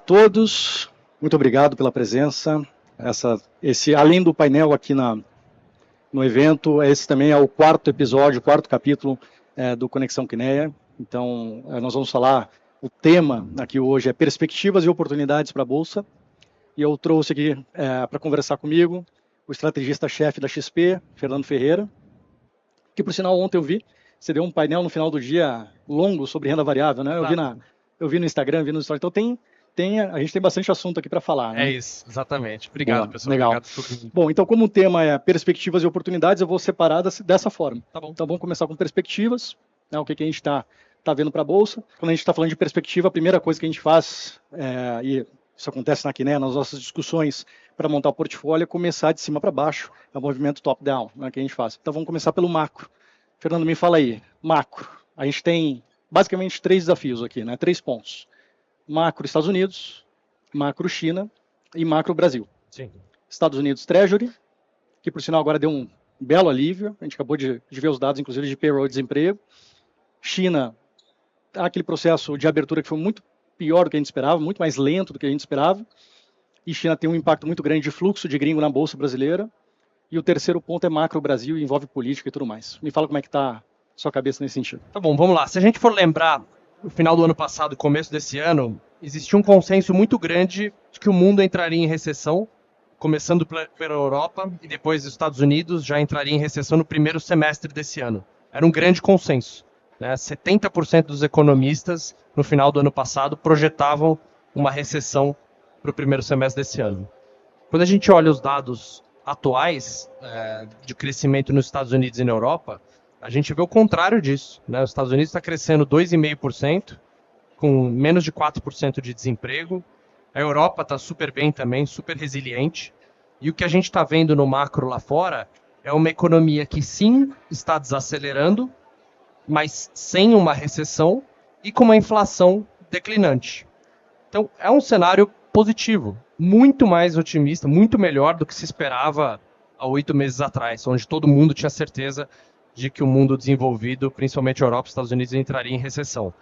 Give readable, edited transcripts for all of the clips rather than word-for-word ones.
todos, muito obrigado pela presença. Além do painel aqui no evento, esse também é o quarto episódio, o quarto capítulo do Conexão Quineia. Então, nós vamos falar, o tema aqui hoje é perspectivas e oportunidades para a Bolsa. E eu trouxe aqui para conversar comigo o estrategista-chefe da XP, Fernando Ferreira, que por sinal ontem eu vi, você deu um painel no final do dia longo sobre renda variável, né? Eu vi no Instagram, vi no Story. Então a gente tem bastante assunto aqui para falar, né? É isso, exatamente. Obrigado, pessoal. Legal. Obrigado. Bom, então como o tema é perspectivas e oportunidades, eu vou separar dessa forma. Tá bom. Então vamos começar com perspectivas, né? O que a gente está vendo para a Bolsa. Quando a gente está falando de perspectiva, a primeira coisa que a gente faz, e isso acontece aqui, né, nas nossas discussões para montar o portfólio, é começar de cima para baixo, é o movimento top-down, né, que a gente faz. Então vamos começar pelo macro. Fernando, me fala aí, macro. A gente tem basicamente 3 desafios aqui, né, 3 pontos. Macro Estados Unidos, macro China e macro Brasil. Sim. Estados Unidos Treasury, que por sinal agora deu um belo alívio, a gente acabou de ver os dados, inclusive, de payroll e desemprego. China, aquele processo de abertura que foi muito pior do que a gente esperava, muito mais lento do que a gente esperava. E China tem um impacto muito grande de fluxo de gringo na Bolsa brasileira. E o terceiro ponto é macro Brasil, envolve política e tudo mais. Me fala como é que está sua cabeça nesse sentido. Tá bom, vamos lá. Se a gente for lembrar, no final do ano passado, começo desse ano, existia um consenso muito grande de que o mundo entraria em recessão, começando pela Europa e depois os Estados Unidos já entraria em recessão no primeiro semestre desse ano. Era um grande consenso, né? 70% dos economistas, no final do ano passado, projetavam uma recessão para o primeiro semestre desse ano. Quando a gente olha os dados atuais de crescimento nos Estados Unidos e na Europa, a gente vê o contrário disso, né? Os Estados Unidos está crescendo 2,5%, com menos de 4% de desemprego. A Europa está super bem também, super resiliente. E o que a gente está vendo no macro lá fora é uma economia que sim está desacelerando, mas sem uma recessão e com uma inflação declinante. Então é um cenário positivo, muito mais otimista, muito melhor do que se esperava há 8 meses atrás, onde todo mundo tinha certeza de que o mundo desenvolvido, principalmente a Europa e os Estados Unidos, entraria em recessão.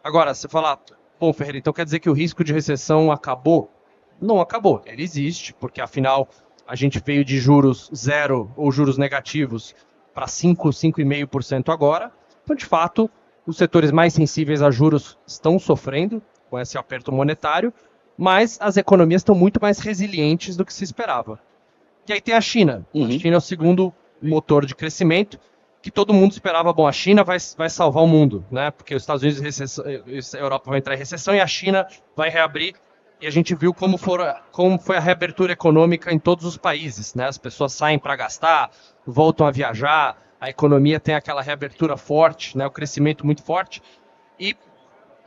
Agora, você fala, bom, Ferreira, então quer dizer que o risco de recessão acabou? Não acabou, ele existe, porque afinal a gente veio de juros zero ou juros negativos para 5,5% agora. Então, de fato, os setores mais sensíveis a juros estão sofrendo com esse aperto monetário, mas as economias estão muito mais resilientes do que se esperava. E aí tem a China. A China é o segundo motor de crescimento, que todo mundo esperava, bom, a China vai salvar o mundo, né? Porque os Estados Unidos e a Europa vão entrar em recessão e a China vai reabrir. E a gente viu como foi a reabertura econômica em todos os países, né? As pessoas saem para gastar, voltam a viajar, a economia tem aquela reabertura forte, né? O crescimento muito forte. E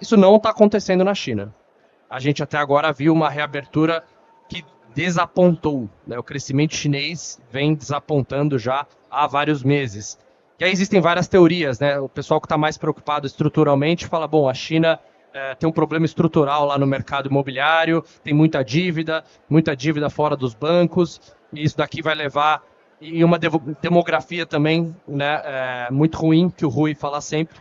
isso não está acontecendo na China. A gente até agora viu uma reabertura que desapontou, né? O crescimento chinês vem desapontando já há vários meses. E aí existem várias teorias, né? O pessoal que está mais preocupado estruturalmente fala, bom, a China tem um problema estrutural lá no mercado imobiliário, tem muita dívida fora dos bancos, e isso daqui vai levar e uma demografia também, né, muito ruim, que o Rui fala sempre,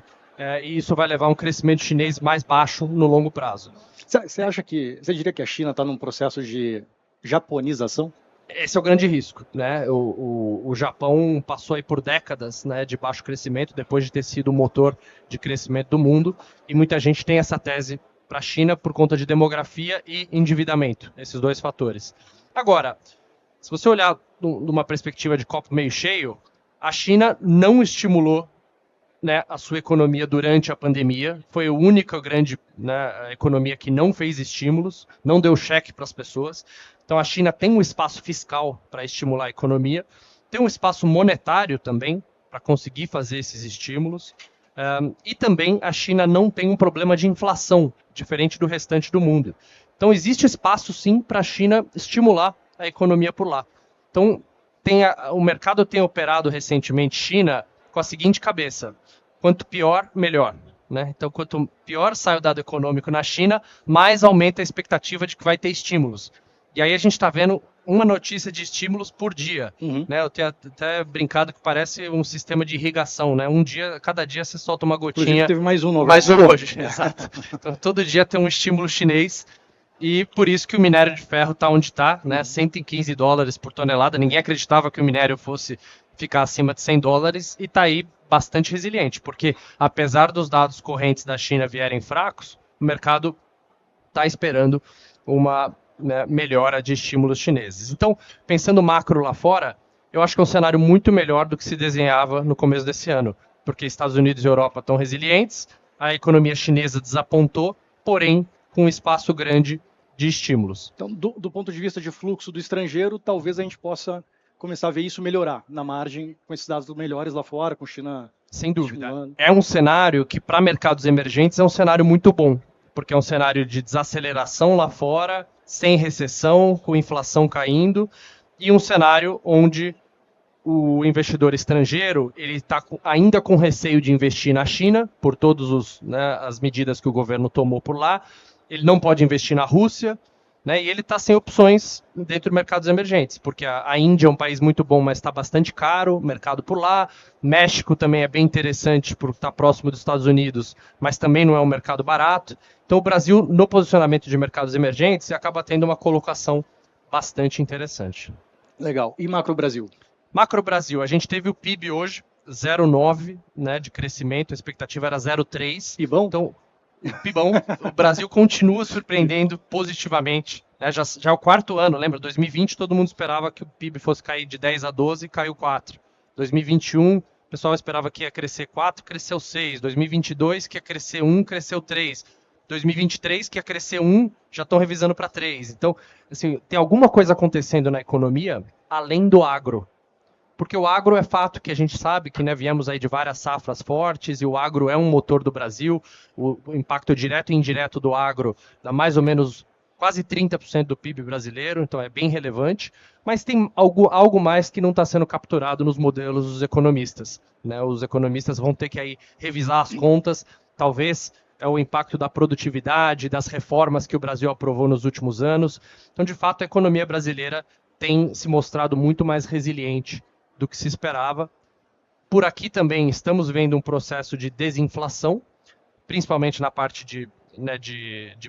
e isso vai levar a um crescimento chinês mais baixo no longo prazo. Você diria que a China está num processo de japonização? Esse é o grande risco, né? O Japão passou aí por décadas, né, de baixo crescimento, depois de ter sido o motor de crescimento do mundo, e muita gente tem essa tese para a China por conta de demografia e endividamento, esses dois fatores. Agora, se você olhar de uma perspectiva de copo meio cheio, a China não estimulou, né, a sua economia durante a pandemia, foi a única grande, né, economia que não fez estímulos, não deu cheque para as pessoas. Então a China tem um espaço fiscal para estimular a economia, tem um espaço monetário também para conseguir fazer esses estímulos, e também a China não tem um problema de inflação, diferente do restante do mundo. Então existe espaço sim para a China estimular a economia por lá. Então o mercado tem operado recentemente China com a seguinte cabeça: quanto pior, melhor. Né? Então, quanto pior sai o dado econômico na China, mais aumenta a expectativa de que vai ter estímulos. E aí a gente está vendo uma notícia de estímulos por dia. Né? Eu tenho até brincado que parece um sistema de irrigação. Né? Cada dia você solta uma gotinha. Inclusive teve mais um hoje. Exato. Então, todo dia tem um estímulo chinês. E por isso que o minério de ferro está onde está, né? $115 por tonelada. Ninguém acreditava que o minério fosse ficar acima de $100 e está aí bastante resiliente, porque apesar dos dados correntes da China vierem fracos, o mercado está esperando uma, né, melhora de estímulos chineses. Então, pensando macro lá fora, eu acho que é um cenário muito melhor do que se desenhava no começo desse ano, porque Estados Unidos e Europa estão resilientes, a economia chinesa desapontou, porém com um espaço grande de estímulos. Então, do ponto de vista de fluxo do estrangeiro, talvez a gente possa começar a ver isso melhorar na margem, com esses dados melhores lá fora, com China. Sem dúvida. É um cenário que, para mercados emergentes, é um cenário muito bom, porque é um cenário de desaceleração lá fora, sem recessão, com inflação caindo, e um cenário onde o investidor estrangeiro ele está ainda com receio de investir na China, por todas as medidas que o governo tomou por lá. Ele não pode investir na Rússia, né, e ele está sem opções dentro de mercados emergentes, porque a Índia é um país muito bom, mas está bastante caro, mercado por lá. México também é bem interessante por estar próximo dos Estados Unidos, mas também não é um mercado barato. Então o Brasil, no posicionamento de mercados emergentes, acaba tendo uma colocação bastante interessante. Legal. E macro Brasil? Macro Brasil, a gente teve o PIB hoje, 0,9, né, de crescimento, a expectativa era 0,3. PIBão? Então, PIBão, o Brasil continua surpreendendo positivamente. Né, já é o quarto ano, lembra? 2020 todo mundo esperava que o PIB fosse cair de 10 a 12, caiu 4. 2021, o pessoal esperava que ia crescer 4, cresceu 6. 2022, que ia crescer 1, cresceu 3. 2023, que ia crescer 1, já estão revisando para 3. Então, assim, tem alguma coisa acontecendo na economia além do agro. Porque o agro é fato que a gente sabe que, né, viemos aí de várias safras fortes e o agro é um motor do Brasil. O impacto direto e indireto do agro dá mais ou menos quase 30% do PIB brasileiro, então é bem relevante. Mas tem algo mais que não está sendo capturado nos modelos dos economistas. Né? Os economistas vão ter que aí revisar as contas, talvez é o impacto da produtividade, das reformas que o Brasil aprovou nos últimos anos. Então, de fato, a economia brasileira tem se mostrado muito mais resiliente do que se esperava. Por aqui também estamos vendo um processo de desinflação, principalmente na parte de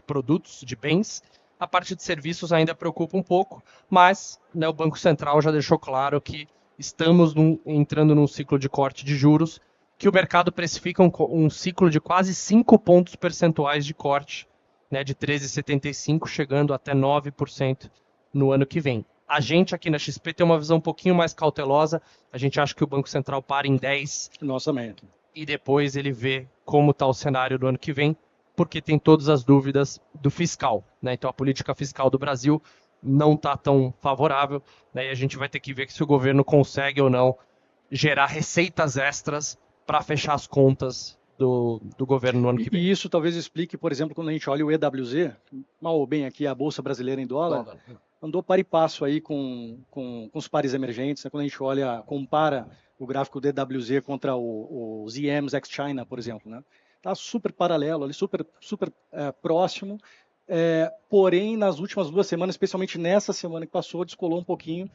produtos, de bens. A parte de serviços ainda preocupa um pouco, mas, né, o Banco Central já deixou claro que estamos entrando num ciclo de corte de juros, que o mercado precifica um ciclo de quase 5 pontos percentuais de corte, né, de 13,75 chegando até 9% no ano que vem. A gente aqui na XP tem uma visão um pouquinho mais cautelosa. A gente acha que o Banco Central para em 10. Nossa meta. E depois ele vê como está o cenário do ano que vem, porque tem todas as dúvidas do fiscal. Né? Então a política fiscal do Brasil não está tão favorável. Né? E a gente vai ter que ver se o governo consegue ou não gerar receitas extras para fechar as contas do governo no ano que vem. E isso talvez explique, por exemplo, quando a gente olha o EWZ, mal ou bem aqui a Bolsa Brasileira em dólar, andou par e passo aí com os pares emergentes. Né? Quando a gente compara o gráfico do EWZ contra o ZMs ex-China, por exemplo, né? Tá super paralelo, ali super próximo. Porém, nas últimas 2 semanas, especialmente nessa semana que passou, descolou um pouquinho.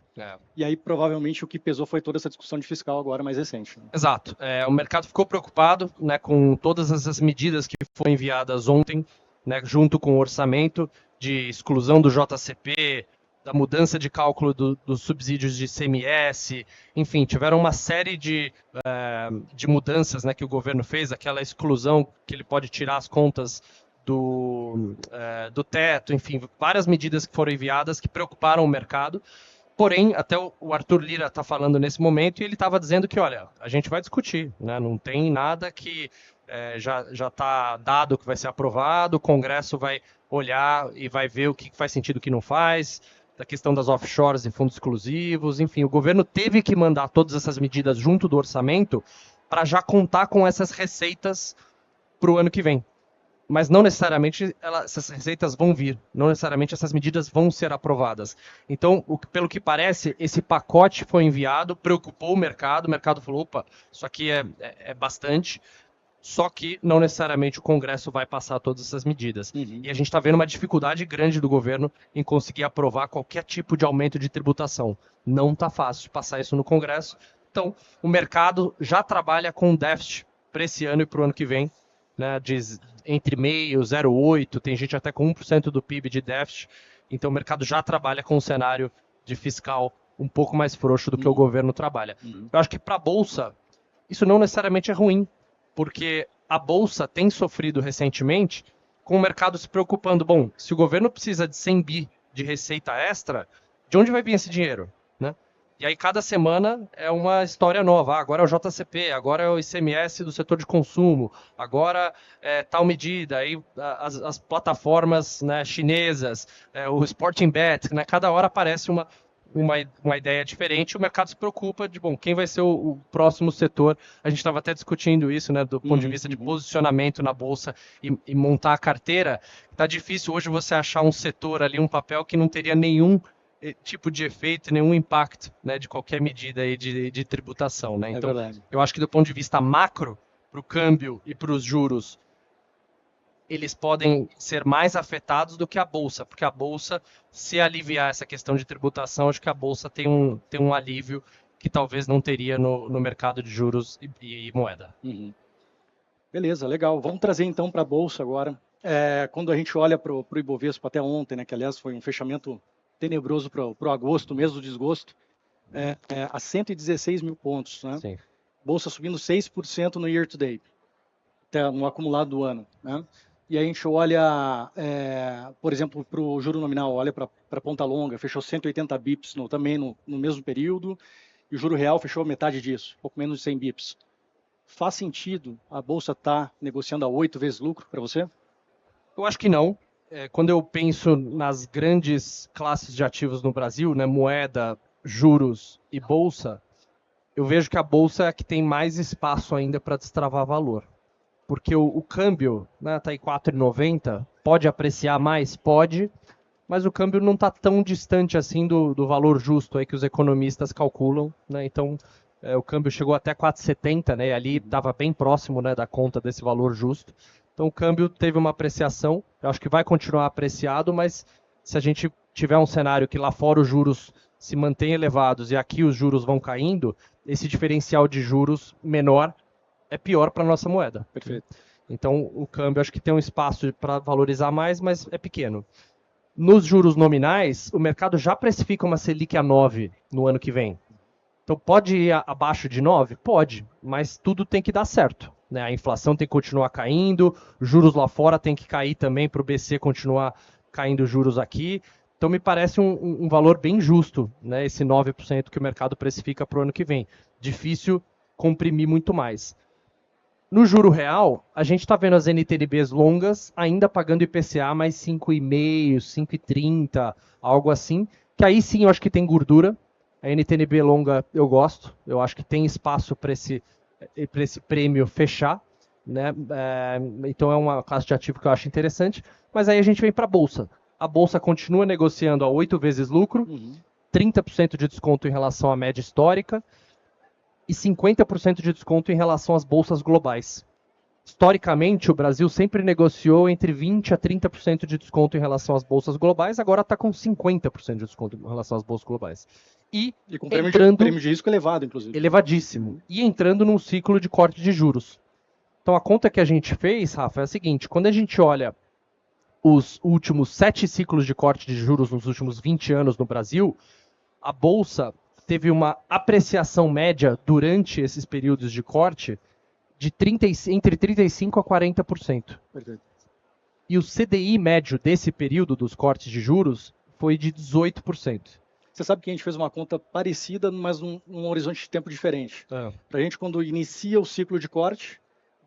E aí, provavelmente, o que pesou foi toda essa discussão de fiscal agora mais recente. Né? Exato. O mercado ficou preocupado, né, com todas essas medidas que foram enviadas ontem, né, junto com o orçamento de exclusão do JCP, da mudança de cálculo dos subsídios de ICMS, enfim, tiveram uma série de mudanças, né, que o governo fez, aquela exclusão que ele pode tirar as contas do teto, enfim, várias medidas que foram enviadas que preocuparam o mercado. Porém, até o Arthur Lira está falando nesse momento e ele estava dizendo que, olha, a gente vai discutir, né? Não tem nada que já está dado que vai ser aprovado, o Congresso vai olhar e vai ver o que faz sentido e o que não faz, da questão das offshores e fundos exclusivos, enfim, o governo teve que mandar todas essas medidas junto do orçamento para já contar com essas receitas para o ano que vem. Mas não necessariamente essas receitas vão vir, não necessariamente essas medidas vão ser aprovadas. Então, pelo que parece, esse pacote foi enviado, preocupou o mercado falou, opa, isso aqui é bastante, só que não necessariamente o Congresso vai passar todas essas medidas. Uhum. E a gente está vendo uma dificuldade grande do governo em conseguir aprovar qualquer tipo de aumento de tributação. Não está fácil passar isso no Congresso. Então, o mercado já trabalha com déficit para esse ano e para o ano que vem, né, entre meio, 0,8, tem gente até com 1% do PIB de déficit, então o mercado já trabalha com um cenário de fiscal um pouco mais frouxo do que o governo trabalha. Eu acho que para a Bolsa, isso não necessariamente é ruim, porque a Bolsa tem sofrido recentemente com o mercado se preocupando, bom, se o governo precisa de 100 bi de receita extra, de onde vai vir esse dinheiro? Né? E aí cada semana é uma história nova. Agora é o JCP, agora é o ICMS do setor de consumo, agora é tal medida. Aí as plataformas, né, chinesas, o Sporting Bet, né, cada hora aparece uma ideia diferente. O mercado se preocupa de, bom, quem vai ser o próximo setor. A gente estava até discutindo isso, né, do ponto de vista de posicionamento na bolsa e montar a carteira. Está difícil hoje você achar um setor ali, um papel que não teria nenhum tipo de efeito, nenhum impacto, né, de qualquer medida aí de tributação, né? Então, eu acho que do ponto de vista macro, para o câmbio e para os juros, eles podem ser mais afetados do que a bolsa, porque a bolsa, se aliviar essa questão de tributação, acho que a bolsa tem um alívio que talvez não teria no mercado de juros e moeda. Beleza, legal. Vamos trazer então para a bolsa agora. Quando a gente olha para o Ibovespa até ontem, né, que aliás foi um fechamento tenebroso para o agosto, mês do desgosto, a 116 mil pontos. Né? Sim. Bolsa subindo 6% no year to date, até no acumulado do ano. Né? E a gente olha, por exemplo, para o juro nominal, olha para a ponta longa, fechou 180 bips também no mesmo período, e o juro real fechou metade disso, pouco menos de 100 bips. Faz sentido a bolsa estar negociando a 8 vezes lucro para você? Eu acho que não. Quando eu penso nas grandes classes de ativos no Brasil, né, moeda, juros e bolsa, eu vejo que a bolsa é a que tem mais espaço ainda para destravar valor. Porque o câmbio está em 4,90, pode apreciar mais? Pode, mas o câmbio não está tão distante assim do valor justo aí que os economistas calculam. Né? Então, o câmbio chegou até 4,70, né? E ali estava bem próximo, né, da conta desse valor justo. Então o câmbio teve uma apreciação, eu acho que vai continuar apreciado, mas se a gente tiver um cenário que lá fora os juros se mantêm elevados e aqui os juros vão caindo, esse diferencial de juros menor é pior para a nossa moeda. Perfeito. Então o câmbio acho que tem um espaço para valorizar mais, mas é pequeno. Nos juros nominais, o mercado já precifica uma Selic a 9 no ano que vem. Então pode ir abaixo de 9? Pode, mas tudo tem que dar certo. Né? A inflação tem que continuar caindo, juros lá fora tem que cair também para o BC continuar caindo juros aqui. Então me parece um valor bem justo, né? Esse 9% que o mercado precifica para o ano que vem. Difícil comprimir muito mais. No juro real, a gente está vendo as NTNBs longas ainda pagando IPCA mais 5,5, 5,30, algo assim, que aí sim eu acho que tem gordura. A NTNB longa eu gosto, eu acho que tem espaço para esse prêmio fechar, né? Então é uma classe de ativo que eu acho interessante, mas aí a gente vem para a Bolsa. A Bolsa continua negociando a 8 vezes lucro, 30% de desconto em relação à média histórica e 50% de desconto em relação às bolsas globais. Historicamente, o Brasil sempre negociou entre 20% a 30% de desconto em relação às bolsas globais, agora está com 50% de desconto em relação às bolsas globais. E com prêmio de risco elevado, inclusive. Elevadíssimo. E entrando num ciclo de corte de juros. Então a conta que a gente fez, Rafa, é a seguinte: quando a gente olha os últimos 7 ciclos de corte de juros nos últimos 20 anos no Brasil, a Bolsa teve uma apreciação média durante esses períodos de corte de entre 35% a 40%. Perfeito. E o CDI médio desse período dos cortes de juros foi de 18%. Você sabe que a gente fez uma conta parecida, mas num horizonte de tempo diferente. Para a gente, quando inicia o ciclo de corte,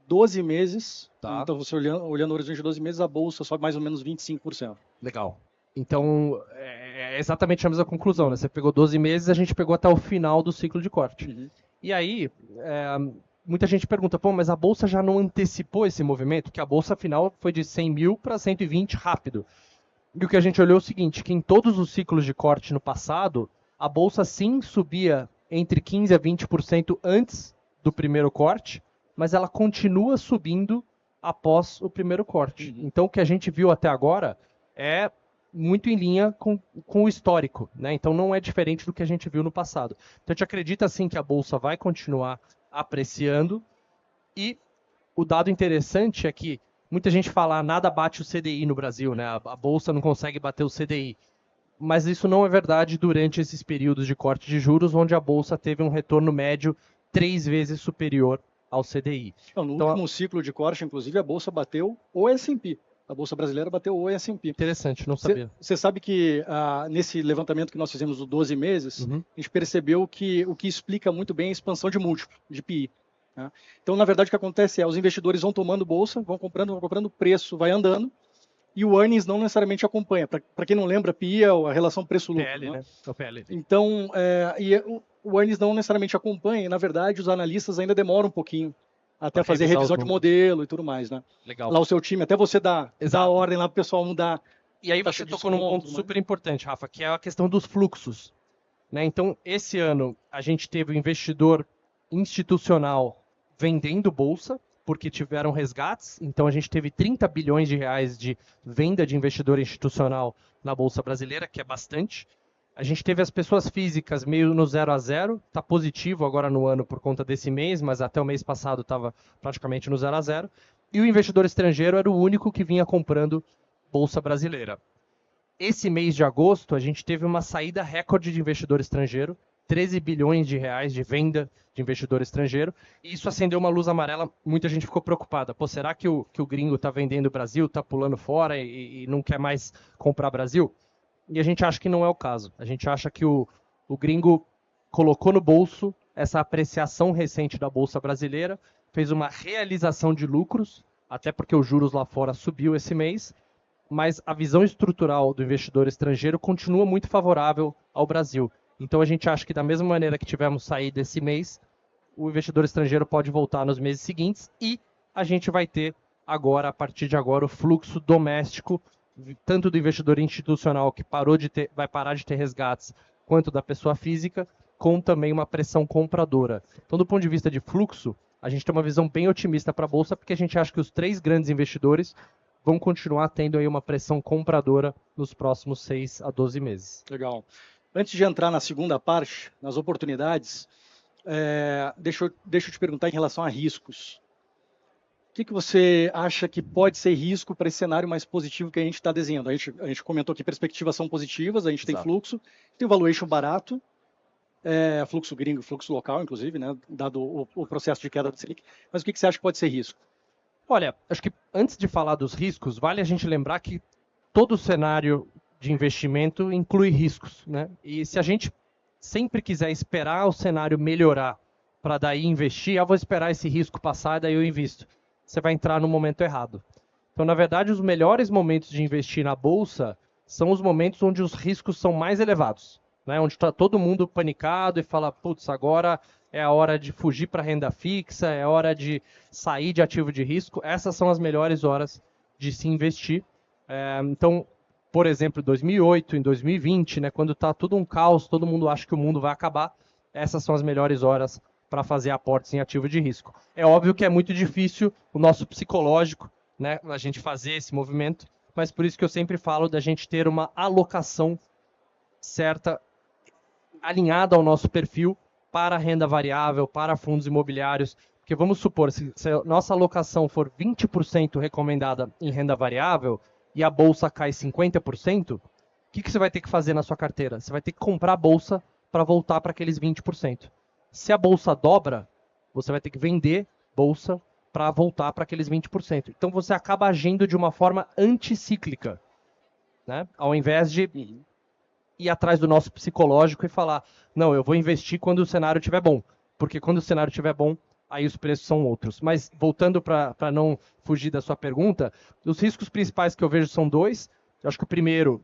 12 meses, então você olhando o horizonte de 12 meses, a bolsa sobe mais ou menos 25%. Legal. Então, é exatamente a mesma conclusão, né? Você pegou 12 meses, a gente pegou até o final do ciclo de corte. E aí, muita gente pergunta, pô, mas a bolsa já não antecipou esse movimento? Porque a bolsa, afinal, foi de 100 mil para 120 rápido. E o que a gente olhou é o seguinte, que em todos os ciclos de corte no passado, a bolsa sim subia entre 15% a 20% antes do primeiro corte, mas ela continua subindo após o primeiro corte. Então o que a gente viu até agora é muito em linha com o histórico, né? Então não é diferente do que a gente viu no passado. Então a gente acredita sim que a bolsa vai continuar apreciando e o dado interessante é que muita gente fala nada bate o CDI no Brasil, né? A Bolsa não consegue bater o CDI. Mas isso não é verdade durante esses períodos de corte de juros, onde a Bolsa teve um retorno médio 3 vezes superior ao CDI. No último ciclo de corte, inclusive, a Bolsa bateu o S&P. A Bolsa Brasileira bateu o S&P. Interessante, não sabia. Você sabe que nesse levantamento que nós fizemos dos 12 meses, a gente percebeu que o que explica muito bem é a expansão de múltiplo, de PI. Né? Então, na verdade, o que acontece é os investidores vão tomando bolsa, vão comprando, o preço vai andando, e o earnings não necessariamente acompanha. Para quem não lembra, PI é a relação preço-lucro. PL, né? O PL. Então, o earnings não necessariamente acompanha, e, na verdade, os analistas ainda demoram um pouquinho até fazer revisão de modelo e tudo mais, né? Legal. Lá o seu time, até você dá ordem lá pro pessoal mudar. E aí você tocou num ponto super importante, Rafa, que é a questão dos fluxos. Né? Então, esse ano, a gente teve o investidor institucional vendendo bolsa, porque tiveram resgates. Então, a gente teve 30 bilhões de reais de venda de investidor institucional na Bolsa Brasileira, que é bastante. A gente teve as pessoas físicas meio no 0 a 0, está positivo agora no ano por conta desse mês, mas até o mês passado estava praticamente no 0 a 0. E o investidor estrangeiro era o único que vinha comprando Bolsa Brasileira. Esse mês de agosto, a gente teve uma saída recorde de investidor estrangeiro, 13 bilhões de reais de venda de investidor estrangeiro, e isso acendeu uma luz amarela, muita gente ficou preocupada. Pô, será que o gringo está vendendo o Brasil, está pulando fora e não quer mais comprar Brasil? E a gente acha que não é o caso. A gente acha que o gringo colocou no bolso essa apreciação recente da Bolsa Brasileira, fez uma realização de lucros, até porque os juros lá fora subiu esse mês, mas a visão estrutural do investidor estrangeiro continua muito favorável ao Brasil. Então a gente acha que da mesma maneira que tivemos saída esse mês, o investidor estrangeiro pode voltar nos meses seguintes e a gente vai ter agora, a partir de agora, o fluxo doméstico tanto do investidor institucional que vai parar de ter resgates, quanto da pessoa física, com também uma pressão compradora. Então, do ponto de vista de fluxo, a gente tem uma visão bem otimista para a Bolsa, porque a gente acha que os 3 grandes investidores vão continuar tendo aí uma pressão compradora nos próximos 6 a 12 meses. Legal. Antes de entrar na segunda parte, nas oportunidades, deixa eu te perguntar em relação a riscos. O que você acha que pode ser risco para esse cenário mais positivo que a gente está desenhando? A gente comentou que perspectivas são positivas, a gente tem fluxo, tem valuation barato, fluxo gringo, fluxo local, inclusive, né, dado o processo de queda do Selic. Mas o que você acha que pode ser risco? Olha, acho que antes de falar dos riscos, vale a gente lembrar que todo cenário de investimento inclui riscos, né? E se a gente sempre quiser esperar o cenário melhorar para daí investir, vou esperar esse risco passar e daí eu invisto. Você vai entrar no momento errado. Então, na verdade, os melhores momentos de investir na bolsa são os momentos onde os riscos são mais elevados, né? Onde está todo mundo panicado e fala, putz, agora é a hora de fugir para renda fixa, é a hora de sair de ativo de risco. Essas são as melhores horas de se investir. Então, por exemplo, em 2008, em 2020, né, quando está tudo um caos, todo mundo acha que o mundo vai acabar, essas são as melhores horas para fazer aportes em ativo de risco. É óbvio que é muito difícil o nosso psicológico, né, a gente fazer esse movimento, mas por isso que eu sempre falo da gente ter uma alocação certa, alinhada ao nosso perfil para renda variável, para fundos imobiliários, porque vamos supor, se a nossa alocação for 20% recomendada em renda variável e a bolsa cai 50%, o que você vai ter que fazer na sua carteira? Você vai ter que comprar a bolsa para voltar para aqueles 20%. Se a bolsa dobra, você vai ter que vender bolsa para voltar para aqueles 20%. Então você acaba agindo de uma forma anticíclica, né? Ao invés de ir atrás do nosso psicológico e falar, não, eu vou investir quando o cenário estiver bom, porque quando o cenário estiver bom, aí os preços são outros. Mas voltando para não fugir da sua pergunta, os riscos principais que eu vejo são 2. Eu acho que o primeiro,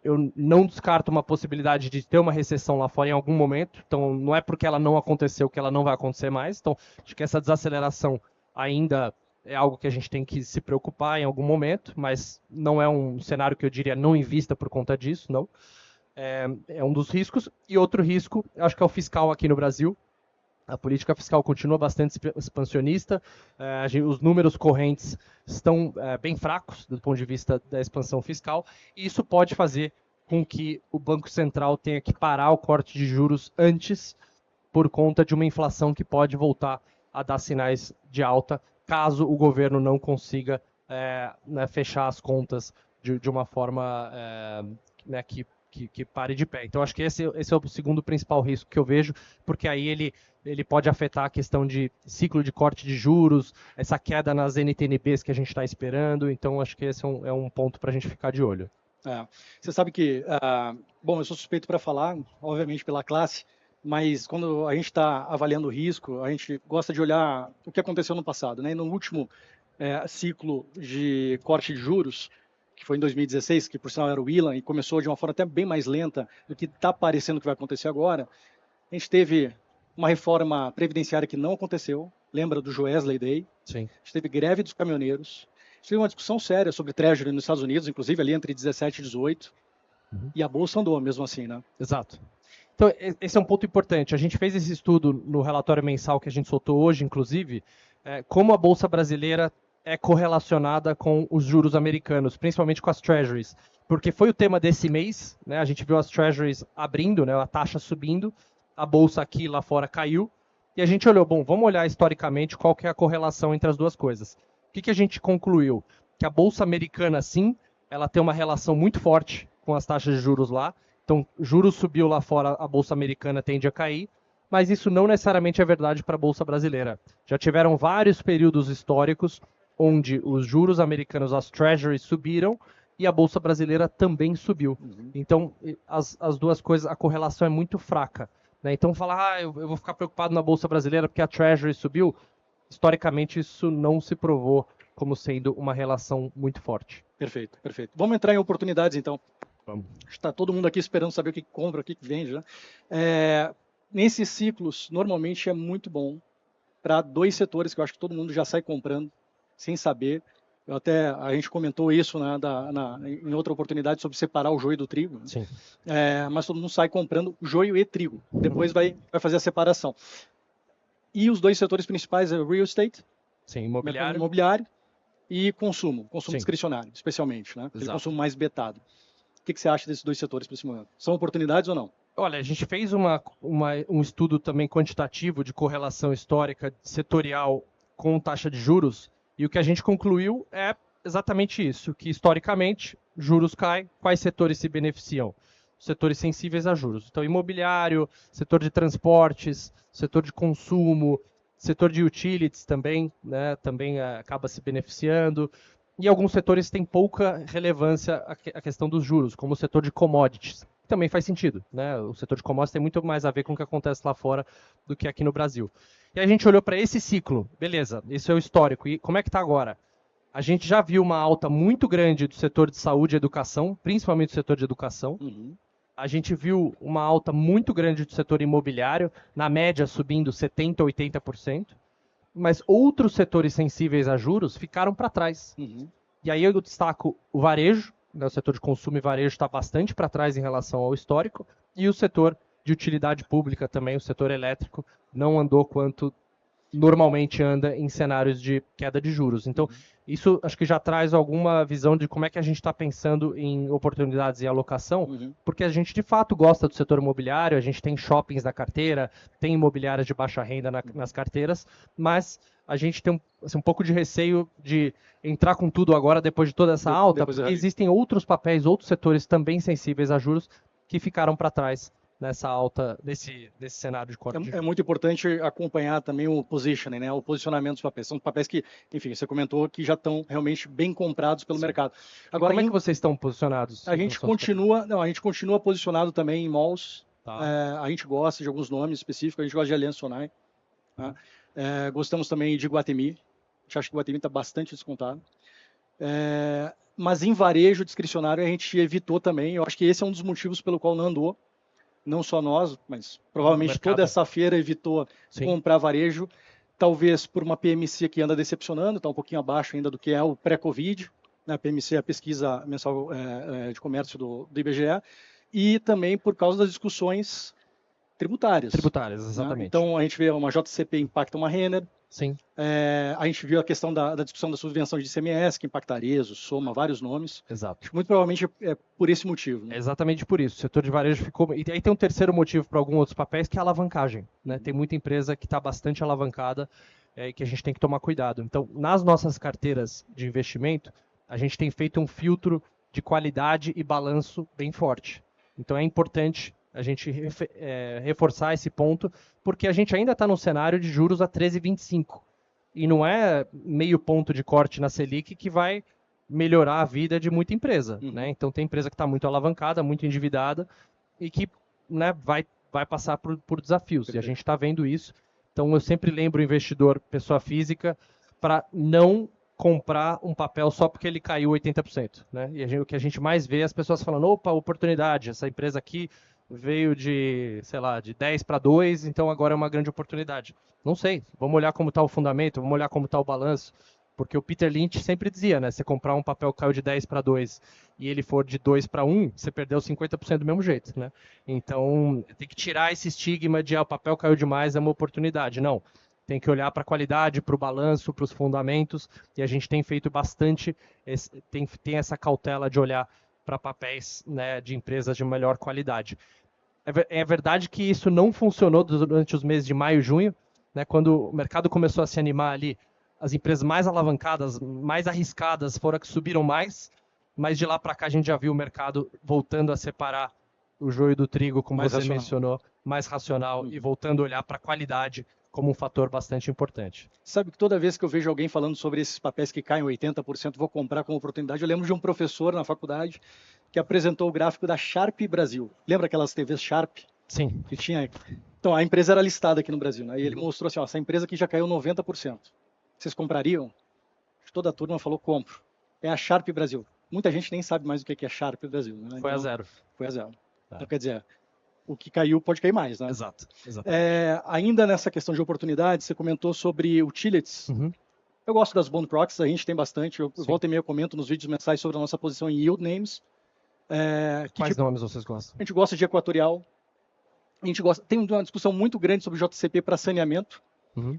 eu não descarto uma possibilidade de ter uma recessão lá fora em algum momento. Então, não é porque ela não aconteceu que ela não vai acontecer mais. Então, acho que essa desaceleração ainda é algo que a gente tem que se preocupar em algum momento, mas não é um cenário que eu diria não invista por conta disso, não. É um dos riscos. E outro risco, acho que é o fiscal aqui no Brasil. A política fiscal continua bastante expansionista, os números correntes estão bem fracos do ponto de vista da expansão fiscal, e isso pode fazer com que o Banco Central tenha que parar o corte de juros antes, por conta de uma inflação que pode voltar a dar sinais de alta, caso o governo não consiga né, fechar as contas de uma forma né, que pare de pé. Então, acho que esse é o segundo principal risco que eu vejo, porque aí ele pode afetar a questão de ciclo de corte de juros, essa queda nas NTNBs que a gente está esperando. Então, acho que esse é um ponto para a gente ficar de olho. Você sabe que, bom, eu sou suspeito para falar, obviamente pela classe, mas quando a gente está avaliando o risco, a gente gosta de olhar o que aconteceu no passado, né? E no último ciclo de corte de juros, que foi em 2016, que por sinal era o Ilan, e começou de uma forma até bem mais lenta do que está parecendo que vai acontecer agora, a gente teve uma reforma previdenciária que não aconteceu, lembra do Joesley Day? Sim. A gente teve greve dos caminhoneiros, a gente teve uma discussão séria sobre Treasury nos Estados Unidos, inclusive ali entre 17 e 18, e a Bolsa andou mesmo assim, né? Exato. Então, esse é um ponto importante. A gente fez esse estudo no relatório mensal que a gente soltou hoje, inclusive, como a Bolsa brasileira é correlacionada com os juros americanos, principalmente com as Treasuries. Porque foi o tema desse mês, né? A gente viu as Treasuries abrindo, né? A taxa subindo, a Bolsa aqui e lá fora caiu, e a gente olhou, bom, vamos olhar historicamente qual que é a correlação entre as duas coisas. O que a gente concluiu? Que a Bolsa americana, sim, ela tem uma relação muito forte com as taxas de juros lá. Então, juros subiu lá fora, a Bolsa americana tende a cair, mas isso não necessariamente é verdade para a Bolsa brasileira. Já tiveram vários períodos históricos onde os juros americanos, as Treasuries, subiram e a Bolsa brasileira também subiu. Então, as duas coisas, a correlação é muito fraca. Né? Então, falar, eu vou ficar preocupado na Bolsa brasileira porque a Treasury subiu, historicamente isso não se provou como sendo uma relação muito forte. Perfeito, perfeito. Vamos entrar em oportunidades, então. Vamos. Está todo mundo aqui esperando saber o que compra, o que vende, né? Nesses ciclos, normalmente é muito bom para dois setores que eu acho que todo mundo já sai comprando, sem saber. A gente comentou isso em outra oportunidade sobre separar o joio do trigo. Né? Sim. Mas todo mundo sai comprando joio e trigo. Depois vai fazer a separação. E os dois setores principais é o real estate, sim, mercado imobiliário e consumo Sim. discricionário, especialmente, né? Aquele Exato. consumo mais betado. O que você acha desses dois setores para esse momento? São oportunidades ou não? Olha, a gente fez um estudo também quantitativo de correlação histórica setorial com taxa de juros, e o que a gente concluiu é exatamente isso, que historicamente juros caem, quais setores se beneficiam? Setores sensíveis a juros. Então, imobiliário, setor de transportes, setor de consumo, setor de utilities também, né, também acaba se beneficiando. E alguns setores têm pouca relevância a questão dos juros, como o setor de commodities. Também faz sentido, né? O setor de commodities tem muito mais a ver com o que acontece lá fora do que aqui no Brasil. E a gente olhou para esse ciclo, beleza, esse é o histórico. E como é que está agora? A gente já viu uma alta muito grande do setor de saúde e educação, principalmente do setor de educação. A gente viu uma alta muito grande do setor imobiliário, na média subindo 70%, 80%. Mas outros setores sensíveis a juros ficaram para trás. E aí eu destaco o varejo, né, o setor de consumo e varejo está bastante para trás em relação ao histórico, e o setor de utilidade pública também, o setor elétrico, não andou quanto normalmente anda em cenários de queda de juros. Então, isso acho que já traz alguma visão de como é que a gente está pensando em oportunidades e alocação, porque a gente de fato gosta do setor imobiliário, a gente tem shoppings na carteira, tem imobiliárias de baixa renda nas carteiras, mas a gente tem um pouco de receio de entrar com tudo agora depois de toda essa alta, porque existem outros papéis, outros setores também sensíveis a juros que ficaram para trás nessa alta, desse cenário de corte de juros. É muito importante acompanhar também o positioning, né? O posicionamento dos papéis. São papéis que, enfim, você comentou que já estão realmente bem comprados pelo mercado. Agora, como é que vocês estão posicionados? A gente continua posicionado também em malls. Tá. A gente gosta de alguns nomes específicos, a gente gosta de Aliança Sonai. Tá? Gostamos também de Iguatemi. A gente acha que o Iguatemi está bastante descontado. Mas em varejo discricionário a gente evitou também. Eu acho que esse é um dos motivos pelo qual não andou. Não só nós, mas provavelmente toda essa feira evitou comprar varejo, talvez por uma PMC que anda decepcionando, está um pouquinho abaixo ainda do que é o pré-Covid, né? A PMC é a pesquisa mensal de comércio do IBGE, e também por causa das discussões tributárias. Tributárias, exatamente. Né? Então a gente vê uma JCP impacta uma Renner, sim. A gente viu a questão da discussão da subvenção de ICMS, que impactaria Arezzo, Soma, vários nomes. Exato. Muito provavelmente é por esse motivo. Né? É exatamente por isso. O setor de varejo ficou... E aí tem um terceiro motivo para alguns outros papéis, que é a alavancagem. Né? Tem muita empresa que está bastante alavancada. que a gente tem que tomar cuidado. Então, nas nossas carteiras de investimento, a gente tem feito um filtro de qualidade e balanço bem forte. Então, é importante a gente reforçar esse ponto, porque a gente ainda está num cenário de juros a 13,25. E não é meio ponto de corte na Selic que vai melhorar a vida de muita empresa. Né? Então, tem empresa que está muito alavancada, muito endividada, e que, né, vai passar por desafios. Perfeito. E a gente está vendo isso. Então, eu sempre lembro o investidor, pessoa física, para não comprar um papel só porque ele caiu 80%. Né? E o que a gente mais vê é as pessoas falando, opa, oportunidade, essa empresa aqui veio de, sei lá, de 10 para 2, então agora é uma grande oportunidade. Não sei, vamos olhar como está o fundamento, vamos olhar como está o balanço, porque o Peter Lynch sempre dizia, né, você comprar um papel que caiu de 10 para 2 e ele for de 2 para 1, você perdeu 50% do mesmo jeito, né? Então, tem que tirar esse estigma de o papel caiu demais, é uma oportunidade. Não, tem que olhar para a qualidade, para o balanço, para os fundamentos, e a gente tem feito bastante, tem essa cautela de olhar para papéis, né, de empresas de melhor qualidade. É verdade que isso não funcionou durante os meses de maio e junho, né, quando o mercado começou a se animar ali, as empresas mais alavancadas, mais arriscadas foram as que subiram mais, mas de lá para cá a gente já viu o mercado voltando a separar o joio do trigo, como você mencionou, mais racional, e voltando a olhar para a qualidade como um fator bastante importante. Sabe que toda vez que eu vejo alguém falando sobre esses papéis que caem 80%, vou comprar como oportunidade, eu lembro de um professor na faculdade que apresentou o gráfico da Sharp Brasil. Lembra aquelas TVs Sharp? Sim. Que tinha... Então, a empresa era listada aqui no Brasil, né? E ele mostrou assim, ó, essa empresa aqui já caiu 90%. Vocês comprariam? Toda a turma falou, compro. É a Sharp Brasil. Muita gente nem sabe mais o que é Sharp Brasil. Né? Foi a zero. Foi a zero. Então, quer dizer, o que caiu pode cair mais, né? Exato. Ainda nessa questão de oportunidade, você comentou sobre utilities. Eu gosto das bond proxies, a gente tem bastante. Eu volta e meia comento nos vídeos mensais sobre a nossa posição em yield names. Quais nomes vocês gostam? A gente gosta de Equatorial. A gente gosta, tem uma discussão muito grande sobre JCP para saneamento.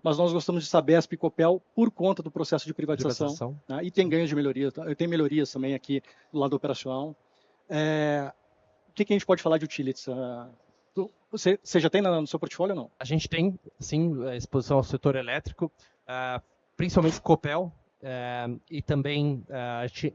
Mas nós gostamos de Sabesp e Copel por conta do processo de privatização. Né? E tem ganhos de melhoria, tem melhorias também aqui do lado operacional. O que a gente pode falar de utilities? Você já tem no seu portfólio ou não? A gente tem, sim, exposição ao setor elétrico, principalmente Copel, e também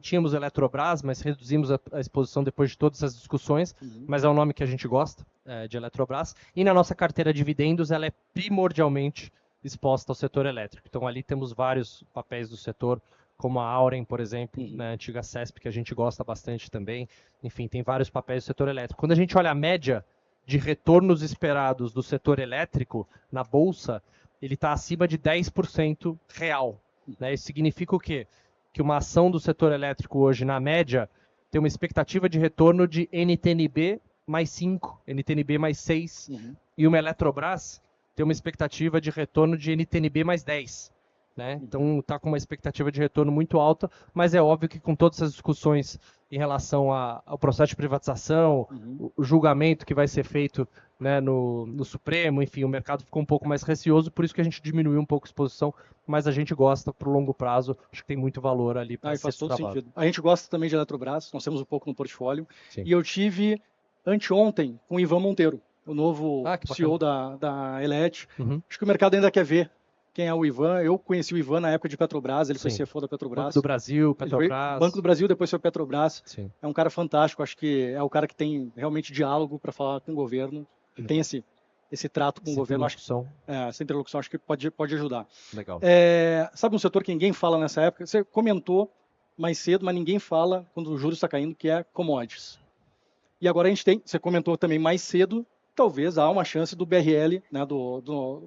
tínhamos Eletrobras, mas reduzimos a exposição depois de todas essas discussões, mas é um nome que a gente gosta, de Eletrobras. E na nossa carteira de dividendos, ela é primordialmente exposta ao setor elétrico. Então, ali temos vários papéis do setor, como a Auren, por exemplo, na antiga CESP, que a gente gosta bastante também. Enfim, tem vários papéis do setor elétrico. Quando a gente olha a média de retornos esperados do setor elétrico na Bolsa, ele está acima de 10% real. Né? Isso significa o quê? Que uma ação do setor elétrico hoje, na média, tem uma expectativa de retorno de NTNB mais 5, NTNB mais 6, e uma Eletrobras tem uma expectativa de retorno de NTNB mais 10. Né? Então está com uma expectativa de retorno muito alta, mas é óbvio que com todas essas discussões em relação ao processo de privatização, o julgamento que vai ser feito, né, no Supremo, enfim, o mercado ficou um pouco mais receoso, por isso que a gente diminuiu um pouco a exposição, mas a gente gosta para o longo prazo, acho que tem muito valor ali para ser faz todo travado. sentido. A gente gosta também de Eletrobras, nós temos um pouco no portfólio, Sim. E eu tive anteontem com o Ivan Monteiro, o novo CEO da Elet. Acho que o mercado ainda quer ver quem é o Ivan. Eu conheci o Ivan na época de Petrobras, ele foi CFO da Petrobras. Banco do Brasil, Petrobras. Banco do Brasil, depois foi Petrobras. Sim. É um cara fantástico, acho que é o cara que tem realmente diálogo para falar com o governo, tem esse trato com o governo. Essa interlocução acho que pode ajudar. Legal. Sabe um setor que ninguém fala nessa época? Você comentou mais cedo, mas ninguém fala quando o juros está caindo, que é commodities. E agora a gente tem, você comentou também mais cedo, talvez há uma chance do BRL, né,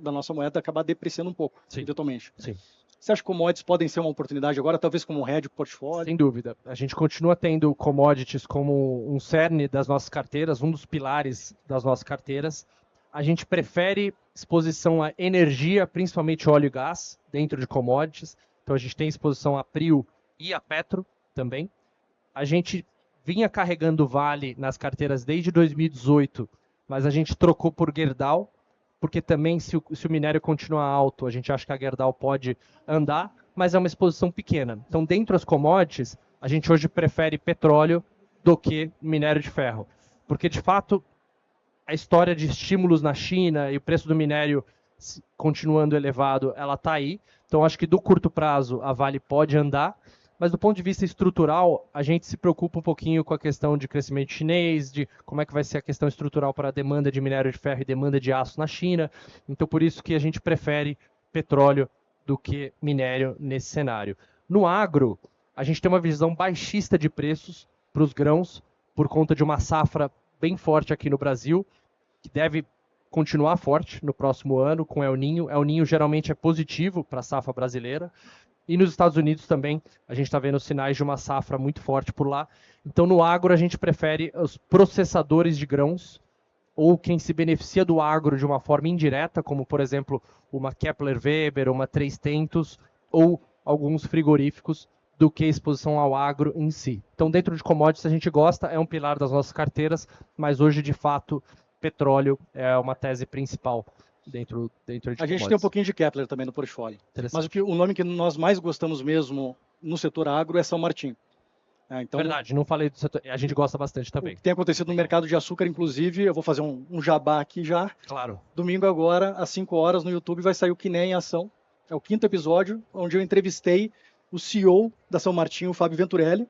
da nossa moeda, acabar depreciando um pouco, eventualmente. Sim. Você acha que commodities podem ser uma oportunidade agora, talvez como um hedge portfólio? Sem dúvida. A gente continua tendo commodities como um cerne das nossas carteiras, um dos pilares das nossas carteiras. A gente prefere exposição à energia, principalmente óleo e gás, dentro de commodities. Então a gente tem exposição a Prio e a Petro também. A gente vinha carregando Vale nas carteiras desde 2018, mas a gente trocou por Gerdau, porque também se o minério continuar alto, a gente acha que a Gerdau pode andar, mas é uma exposição pequena. Então, dentro das commodities, a gente hoje prefere petróleo do que minério de ferro. Porque, de fato, a história de estímulos na China e o preço do minério continuando elevado, ela está aí. Então, acho que do curto prazo a Vale pode andar, mas do ponto de vista estrutural, a gente se preocupa um pouquinho com a questão de crescimento chinês, de como é que vai ser a questão estrutural para a demanda de minério de ferro e demanda de aço na China. Então, por isso que a gente prefere petróleo do que minério nesse cenário. No agro, a gente tem uma visão baixista de preços para os grãos, por conta de uma safra bem forte aqui no Brasil, que deve continuar forte no próximo ano com El Niño. El Niño geralmente é positivo para a safra brasileira. E nos Estados Unidos também, a gente está vendo sinais de uma safra muito forte por lá. Então, no agro, a gente prefere os processadores de grãos, ou quem se beneficia do agro de uma forma indireta, como, por exemplo, uma Kepler Weber, uma Três Tentos, ou alguns frigoríficos, do que a exposição ao agro em si. Então, dentro de commodities, a gente gosta, é um pilar das nossas carteiras, mas hoje, de fato, petróleo é uma tese principal dentro de A gente tem um pouquinho de Kepler também no portfólio. Mas o nome que nós mais gostamos mesmo no setor agro é São Martin. Então, verdade, não falei do setor, a gente gosta bastante também. O que tem acontecido no mercado de açúcar, inclusive, eu vou fazer um jabá aqui já. Claro. Domingo agora, às 5 horas, no YouTube, vai sair o Quiné em Ação. É o 5º episódio, onde eu entrevistei o CEO da São Martin, o Fábio Venturelli.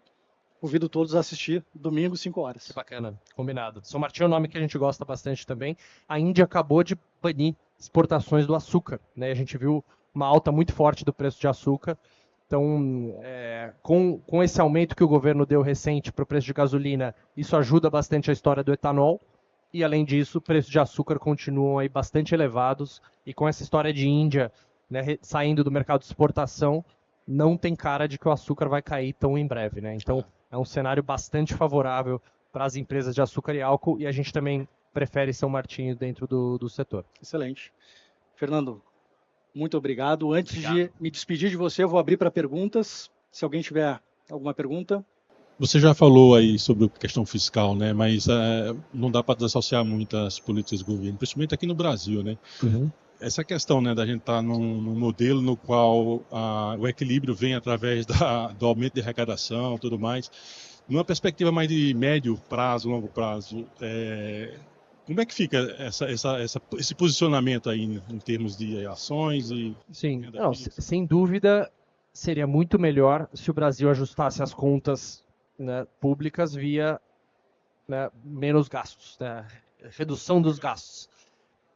Convido todos a assistir, domingo, 5 horas. Que bacana, combinado. São Martin é um nome que a gente gosta bastante também. A Índia acabou de banir exportações do açúcar, né? A gente viu uma alta muito forte do preço de açúcar. Então, com esse aumento que o governo deu recente para o preço de gasolina, isso ajuda bastante a história do etanol. E, além disso, o preço de açúcar continuam aí bastante elevados. E com essa história de Índia, né, saindo do mercado de exportação, não tem cara de que o açúcar vai cair tão em breve, né? Então, é um cenário bastante favorável para as empresas de açúcar e álcool, e a gente também prefere São Martinho dentro do setor. Excelente. Fernando, muito obrigado. Antes de me despedir de você, eu vou abrir para perguntas. Se alguém tiver alguma pergunta. Você já falou aí sobre a questão fiscal, né? Mas não dá para desassociar muito as políticas do governo, principalmente aqui no Brasil, né? Uhum. Essa questão, né, da gente estar num modelo no qual o equilíbrio vem através do aumento de arrecadação e tudo mais, numa perspectiva mais de médio prazo, longo prazo, como é que fica esse posicionamento aí em termos de ações? Sim, não, sem dúvida seria muito melhor se o Brasil ajustasse as contas, né, públicas via, né, menos gastos, né, redução dos gastos.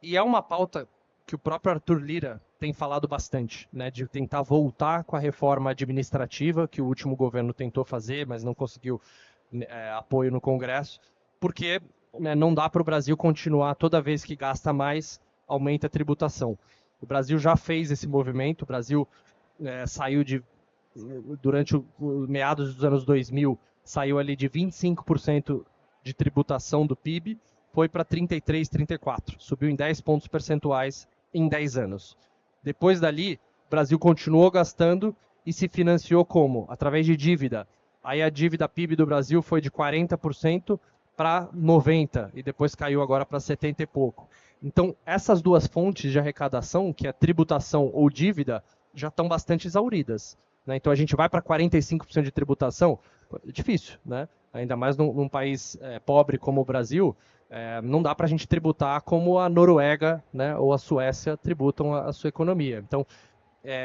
E é uma pauta que o próprio Arthur Lira tem falado bastante, né, de tentar voltar com a reforma administrativa que o último governo tentou fazer, mas não conseguiu apoio no Congresso, porque, né, não dá para o Brasil continuar toda vez que gasta mais, aumenta a tributação. O Brasil já fez esse movimento, o Brasil saiu durante meados dos anos 2000, saiu ali de 25% de tributação do PIB, foi para 33, 34, subiu em 10 pontos percentuais em 10 anos. Depois dali, o Brasil continuou gastando e se financiou como? Através de dívida. Aí a dívida PIB do Brasil foi de 40% para 90% e depois caiu agora para 70 e pouco. Então, essas duas fontes de arrecadação, que é tributação ou dívida, já estão bastante exauridas, né? Então, a gente vai para 45% de tributação, é difícil, né? Ainda mais num país pobre como o Brasil, não dá para a gente tributar como a Noruega, né, ou a Suécia tributam a sua economia. Então,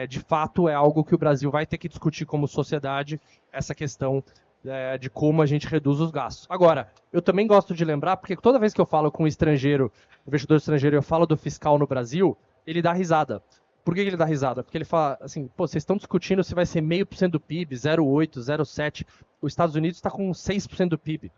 de fato, é algo que o Brasil vai ter que discutir como sociedade, essa questão de como a gente reduz os gastos. Agora, eu também gosto de lembrar, porque toda vez que eu falo com um estrangeiro, investidor estrangeiro, eu falo do fiscal no Brasil, ele dá risada. Por que ele dá risada? Porque ele fala assim, pô, vocês estão discutindo se vai ser 0,5% do PIB, 0,8%, 0,7%. Os Estados Unidos está com 6% do PIB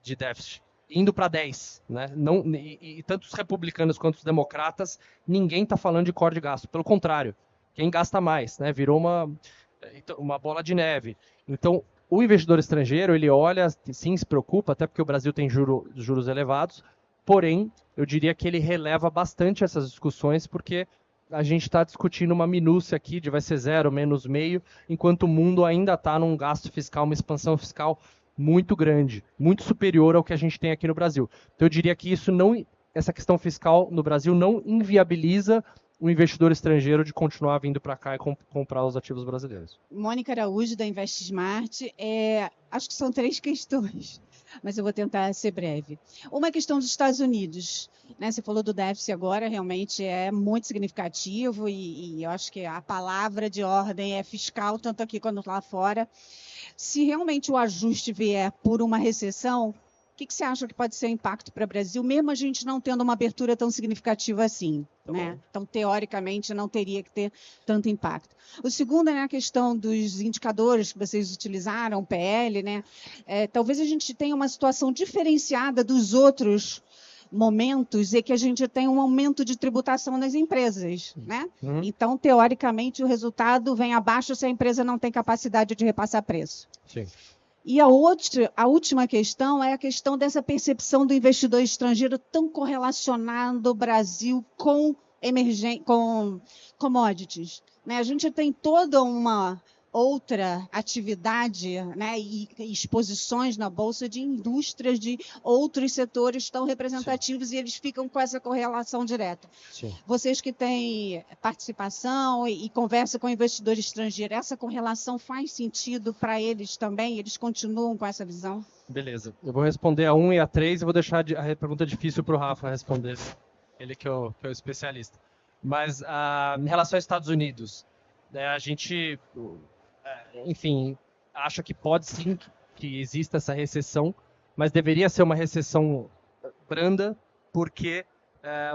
de déficit, indo para 10%. Né? Não, e tanto os republicanos quanto os democratas, ninguém está falando de corte de gasto. Pelo contrário, quem gasta mais, né? Virou uma bola de neve. Então, o investidor estrangeiro, ele olha, sim, se preocupa, até porque o Brasil tem juros elevados, porém, eu diria que ele releva bastante essas discussões, porque a gente está discutindo uma minúcia aqui de vai ser 0, menos meio, enquanto o mundo ainda está num gasto fiscal, uma expansão fiscal muito grande, muito superior ao que a gente tem aqui no Brasil. Então eu diria que essa questão fiscal no Brasil não inviabiliza o investidor estrangeiro de continuar vindo para cá e comprar os ativos brasileiros. Mônica Araújo, da InvestSmart. Acho que são 3 questões. mas eu vou tentar ser breve. Uma questão dos Estados Unidos, né? Você falou do déficit agora, realmente é muito significativo e eu acho que a palavra de ordem é fiscal, tanto aqui quanto lá fora. Se realmente o ajuste vier por uma recessão, o que você acha que pode ser o impacto para o Brasil, mesmo a gente não tendo uma abertura tão significativa assim? Né? Então, teoricamente, não teria que ter tanto impacto. O segundo é a questão dos indicadores que vocês utilizaram, PL, né? Talvez a gente tenha uma situação diferenciada dos outros momentos e que a gente tem um aumento de tributação das empresas, né? Então, teoricamente, o resultado vem abaixo se a empresa não tem capacidade de repassar preço. Sim. E a última questão é a questão dessa percepção do investidor estrangeiro tão correlacionado o Brasil com commodities. Né? A gente tem toda uma outra atividade, né, e exposições na Bolsa de indústrias de outros setores tão representativos. Sim. E eles ficam com essa correlação direta. Sim. Vocês que têm participação e conversa com investidores estrangeiros, essa correlação faz sentido para eles também? Eles continuam com essa visão? Beleza. Eu vou responder a 1 e a 3 e vou deixar a pergunta difícil para o Rafa responder. Ele que é o especialista. Mas em relação aos Estados Unidos, né, a gente... enfim, acha que pode sim que exista essa recessão, mas deveria ser uma recessão branda, porque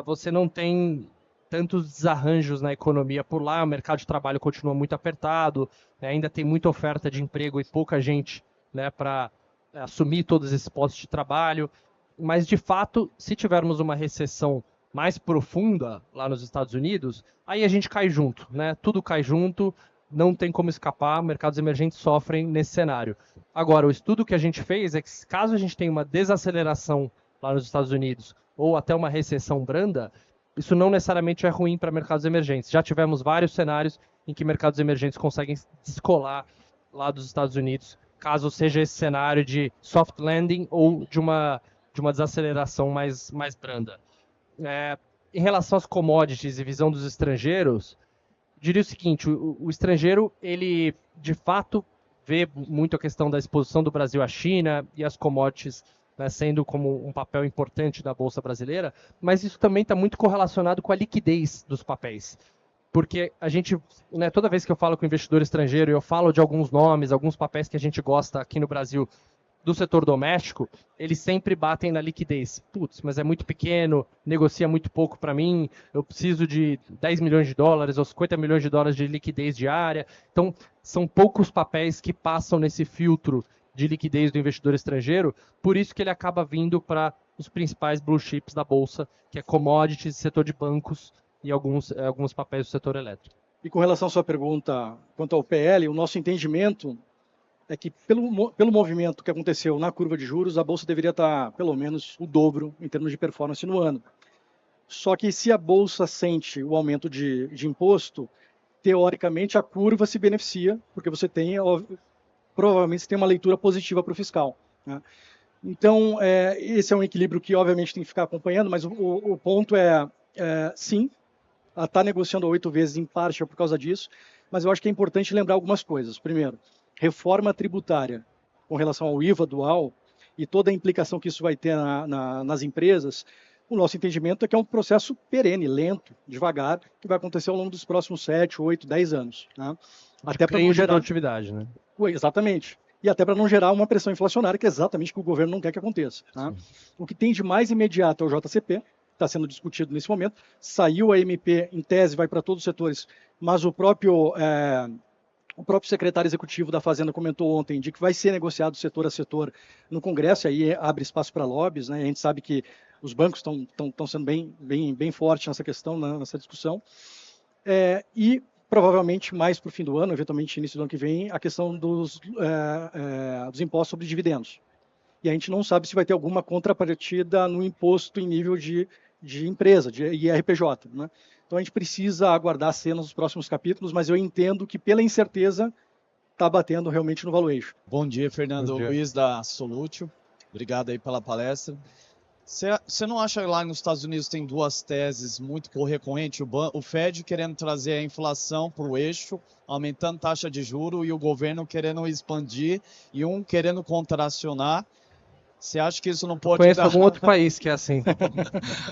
você não tem tantos desarranjos na economia por lá, o mercado de trabalho continua muito apertado, ainda tem muita oferta de emprego e pouca gente, né, para assumir todos esses postos de trabalho, mas de fato, se tivermos uma recessão mais profunda lá nos Estados Unidos, aí a gente cai junto, né? Tudo cai junto, não tem como escapar, mercados emergentes sofrem nesse cenário. Agora, o estudo que a gente fez é que caso a gente tenha uma desaceleração lá nos Estados Unidos ou até uma recessão branda, isso não necessariamente é ruim para mercados emergentes. Já tivemos vários cenários em que mercados emergentes conseguem descolar lá dos Estados Unidos, caso seja esse cenário de soft landing ou de uma desaceleração mais branda. Em relação às commodities e visão dos estrangeiros, diria o seguinte, o estrangeiro, ele de fato vê muito a questão da exposição do Brasil à China e as commodities, né, sendo como um papel importante da Bolsa Brasileira, mas isso também está muito correlacionado com a liquidez dos papéis. Porque a gente, né, toda vez que eu falo com investidor estrangeiro, eu falo de alguns nomes, alguns papéis que a gente gosta aqui no Brasil, do setor doméstico, eles sempre batem na liquidez. Putz, mas é muito pequeno, negocia muito pouco para mim, eu preciso de 10 milhões de dólares ou 50 milhões de dólares de liquidez diária. Então, são poucos papéis que passam nesse filtro de liquidez do investidor estrangeiro, por isso que ele acaba vindo para os principais blue chips da Bolsa, que é commodities, setor de bancos e alguns papéis do setor elétrico. E com relação à sua pergunta quanto ao PL, o nosso entendimento é que pelo movimento que aconteceu na curva de juros, a Bolsa deveria estar pelo menos o dobro em termos de performance no ano. Só que se a Bolsa sente o aumento de imposto, teoricamente a curva se beneficia, porque você tem, provavelmente, você tem uma leitura positiva para o fiscal. Né? Então, esse é um equilíbrio que, obviamente, tem que ficar acompanhando, mas o ponto sim, ela está negociando a 8 vezes, em parte por causa disso, mas eu acho que é importante lembrar algumas coisas. Primeiro, reforma tributária com relação ao IVA dual e toda a implicação que isso vai ter nas empresas, o nosso entendimento é que é um processo perene, lento, devagar, que vai acontecer ao longo dos próximos 7, 8, 10 anos. Né? Até para não gerar atividade, né? Exatamente. E até para não gerar uma pressão inflacionária, que é exatamente o que o governo não quer que aconteça. Né? O que tem de mais imediato é o JCP, está sendo discutido nesse momento. Saiu a MP, em tese, vai para todos os setores, mas o próprio secretário executivo da Fazenda comentou ontem de que vai ser negociado setor a setor no Congresso, e aí abre espaço para lobbies, né? A gente sabe que os bancos estão sendo bem fortes nessa questão, nessa discussão. E provavelmente mais para o fim do ano, eventualmente início do ano que vem, a questão dos impostos sobre dividendos. E a gente não sabe se vai ter alguma contrapartida no imposto em nível de empresa, de IRPJ, né? Então a gente precisa aguardar as cenas dos próximos capítulos, mas eu entendo que pela incerteza está batendo realmente no valuation. Bom dia, Fernando. Bom dia. Luiz da Solútil. Obrigado aí pela palestra. Você não acha que lá nos Estados Unidos tem duas teses muito recorrentes? O Fed querendo trazer a inflação para o eixo, aumentando taxa de juros, e o governo querendo expandir e um querendo contracionar. Você acha que isso não pode Conheço dar... algum outro país que é assim.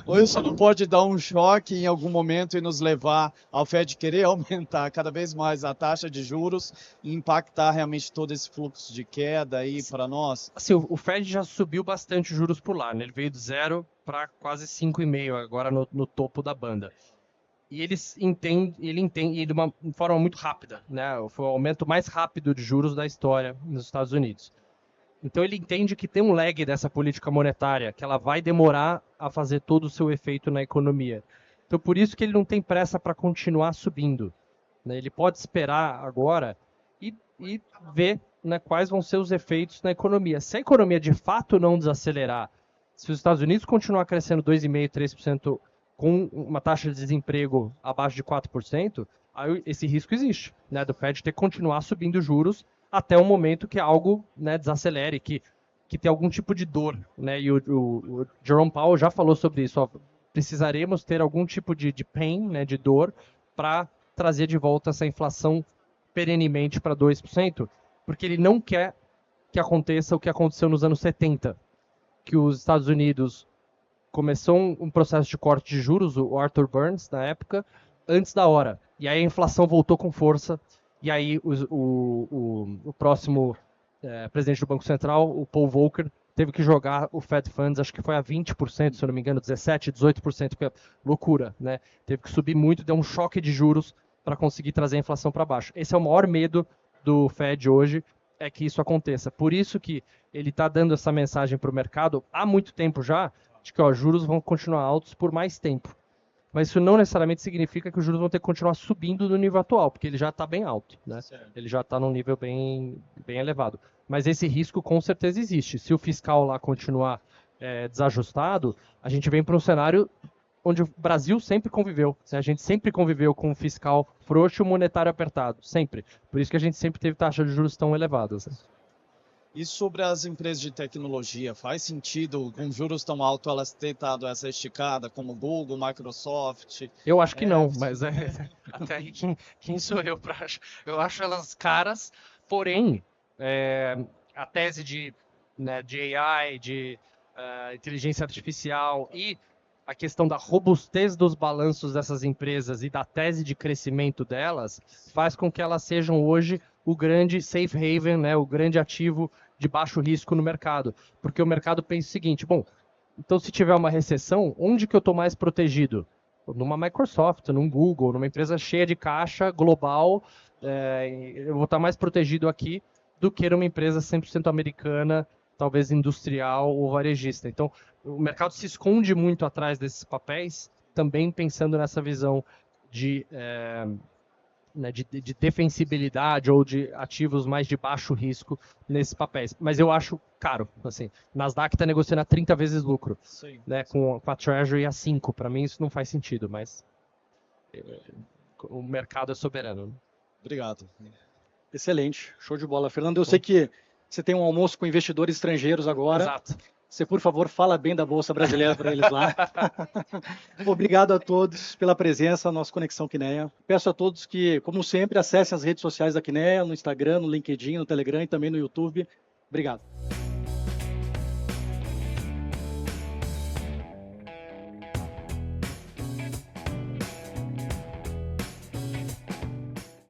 Ou isso não pode dar um choque em algum momento e nos levar ao Fed querer aumentar cada vez mais a taxa de juros e impactar realmente todo esse fluxo de queda aí para nós? Assim, o Fed já subiu bastante os juros por lá, né? Ele veio de 0 para quase 5,5 agora no topo da banda. E ele entende de uma forma muito rápida, né? Foi o aumento mais rápido de juros da história nos Estados Unidos. Então ele entende que tem um lag dessa política monetária, que ela vai demorar a fazer todo o seu efeito na economia. Então por isso que ele não tem pressa para continuar subindo, né? Ele pode esperar agora e ver, né, quais vão ser os efeitos na economia. Se a economia de fato não desacelerar, se os Estados Unidos continuar crescendo 2,5%, 3% com uma taxa de desemprego abaixo de 4%, aí esse risco existe, né, do Fed ter que continuar subindo juros até o momento que algo, né, desacelere, que tem algum tipo de dor, né? E o Jerome Powell já falou sobre isso. Ó, precisaremos ter algum tipo de pain, né, de dor, para trazer de volta essa inflação perenemente para 2%, porque ele não quer que aconteça o que aconteceu nos anos 70, que os Estados Unidos começou um processo de corte de juros, o Arthur Burns, na época, antes da hora. E aí a inflação voltou com força. E aí o próximo presidente do Banco Central, o Paul Volcker, teve que jogar o Fed Funds, acho que foi a 20%, se eu não me engano, 17%, 18%, que é loucura, né? Teve que subir muito, deu um choque de juros para conseguir trazer a inflação para baixo. Esse é o maior medo do Fed hoje, é que isso aconteça. Por isso que ele está dando essa mensagem para o mercado há muito tempo já, de que os juros vão continuar altos por mais tempo. Mas isso não necessariamente significa que os juros vão ter que continuar subindo no nível atual, porque ele já está bem alto, né? Ele já está num nível bem elevado. Mas esse risco com certeza existe. Se o fiscal lá continuar desajustado, a gente vem para um cenário onde o Brasil sempre conviveu. A gente sempre conviveu com um fiscal frouxo e um monetário apertado, sempre. Por isso que a gente sempre teve taxas de juros tão elevadas. E sobre as empresas de tecnologia, faz sentido, com juros tão altos, elas terem dado essa esticada, como Google, Microsoft? Eu acho que não, mas até aí quem sou eu para achar? Eu acho elas caras, porém, a tese de AI, de inteligência artificial e a questão da robustez dos balanços dessas empresas e da tese de crescimento delas faz com que elas sejam hoje o grande safe haven, né, o grande ativo de baixo risco no mercado. Porque o mercado pensa o seguinte, bom, então se tiver uma recessão, onde que eu estou mais protegido? Numa Microsoft, num Google, numa empresa cheia de caixa, global, eu vou estar mais protegido aqui do que numa empresa 100% americana, talvez industrial ou varejista. Então, o mercado se esconde muito atrás desses papéis, também pensando nessa visão de defensibilidade ou de ativos mais de baixo risco nesses papéis. Mas eu acho caro. Assim, Nasdaq está negociando a 30 vezes lucro, Sim. né, com a Treasury a 5. Para mim isso não faz sentido, mas o mercado é soberano. Obrigado. Excelente, show de bola. Fernando, eu sei que você tem um almoço com investidores estrangeiros agora. Exato. Você, por favor, fala bem da Bolsa Brasileira para eles lá. Obrigado a todos pela presença na nossa Conexão Quineia. Peço a todos que, como sempre, acessem as redes sociais da Quineia, no Instagram, no LinkedIn, no Telegram e também no YouTube. Obrigado.